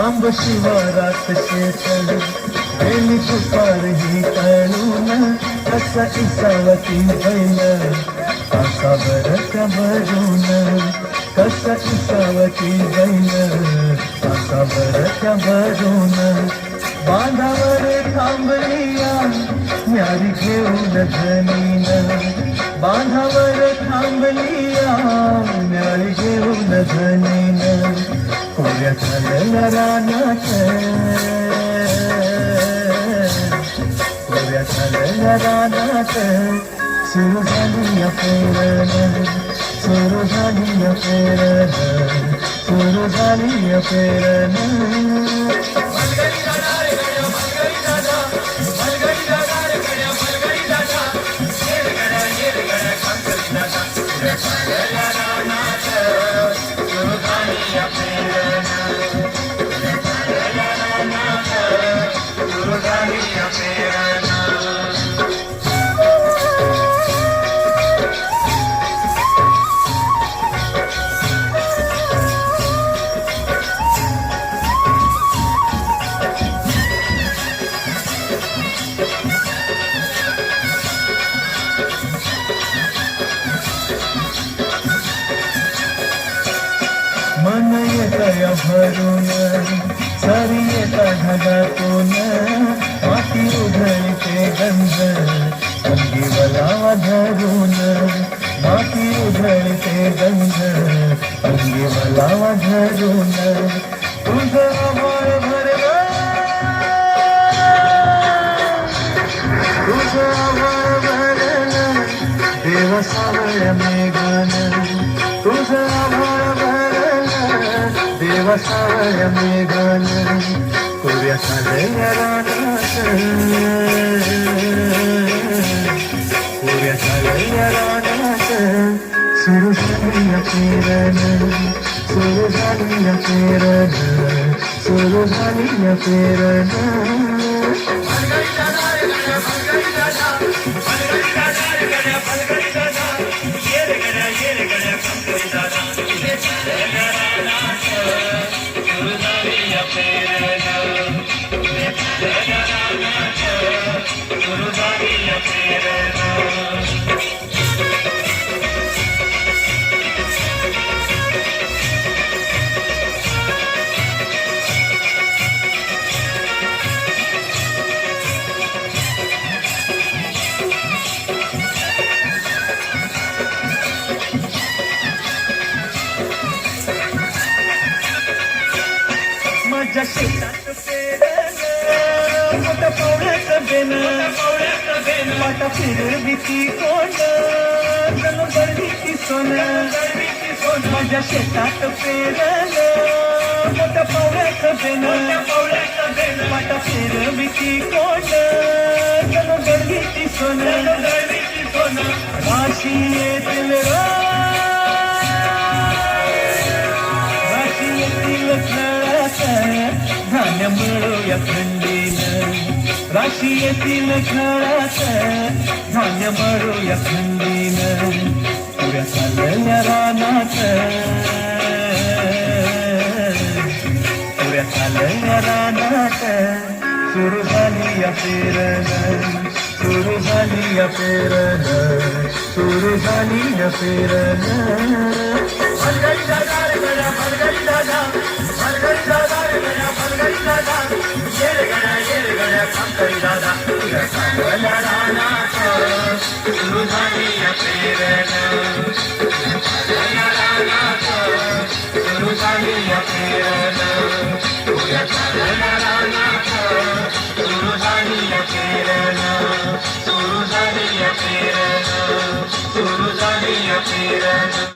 लांब शिवारात शेतल गेली तुपार ही तळून कसा इसावती बैल असा बरक भरून कसा इसावती बैल असा बरक भरून बांधावर थांबलिया न्यारी घेऊन धनीन बांधावर थांबलिया न्यारी घेऊन धनीन कोऱ्या झालेल्या रानात कोऱ्या झालेल्या रानात सुरू झाली या पेरण सुरू झाली या पेरण सुरू झाली या पेरण मन येतया भरून सरी येता ढगातून माती उधळते गंध अंगी वलावा धरून माती उधळते गंध अंगी वलावा धरून तुझं आभाळ भरलं तुझं आभाळ भरलं देव सावळ मेघन तुझं आभाळ देव सावळ मेघन कोऱ्या झालेल्या रानात कोऱ्या झालेल्या रानात सुरू झाली या पेरण सुरू झाली या पेरण सुरू सुरू झाली या पेरण माझ्या शेतात पेरलं मोठं पावड्याचं बेन वाटा फिरवी ती कोण जणू गरवीची सोनं माझ्या शेतात पेरलं मोठं पावड्याचं बेन वाटा फिरवी ती कोण जणू गरवीची सोनं राशी येतील राशी येतील धान्य मिळूया खंडीनं राशी येतील खळात धान्य मिळूया खंडीनं पुऱ्या चालल्या रानात पुऱ्या चालल्या रानात सुरू झाली या पेरण सुरू झाली या पेरण सुरू झाली या पेरण सुरू झाली या पेरण सुरू झाली या पेरण सुरू झाली या पेरण सुरू झाली या पेरण सुरू झाली या पेरण